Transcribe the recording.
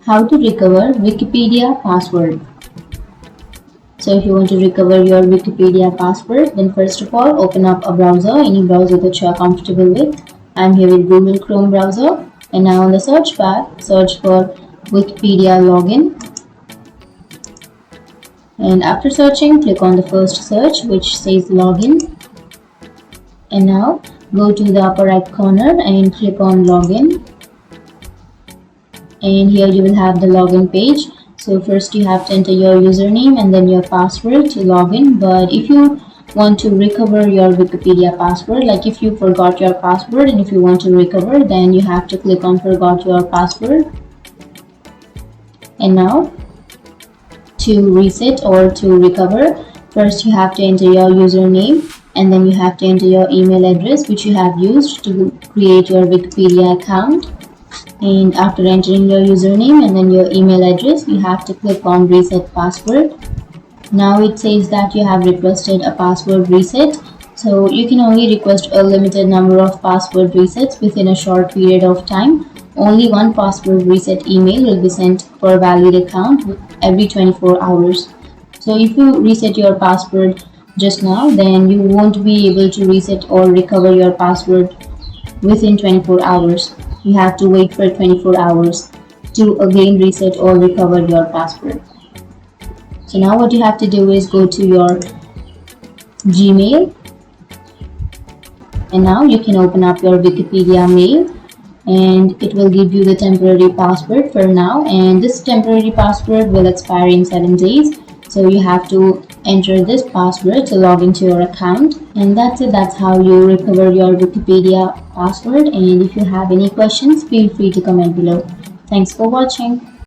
How to recover Wikipedia password. So if you want to recover your Wikipedia password, then first of all open up a browser, any browser that you are comfortable with. I'm here with Google Chrome browser, and now on the search bar search for Wikipedia login, and after searching click on the first search which says login, and now go to the upper right corner and click on login, and here you will have the login page. So first you have to enter your username and then your password to log in. But if you want to recover your Wikipedia password, like if you forgot your password and if you want to recover, then you have to click on forgot your password. And now to reset or to recover, first you have to enter your username and then you have to enter your email address which you have used to create your Wikipedia account. And after entering your username and then your email address, you have to click on reset password. Now it says that you have requested a password reset. So you can only request a limited number of password resets within a short period of time. Only one password reset email will be sent for a valid account every 24 hours. So if you reset your password just now, then you won't be able to reset or recover your password within 24 hours. You have to wait for 24 hours to again reset or recover your password. So now what you have to do is go to your Gmail, and now you can open up your Wikipedia mail, and it will give you the temporary password for now, and this temporary password will expire in 7 days. So you have to enter this password to log into your account, and that's it. That's how you recover your Wikipedia password. And if you have any questions, feel free to comment below. Thanks for watching.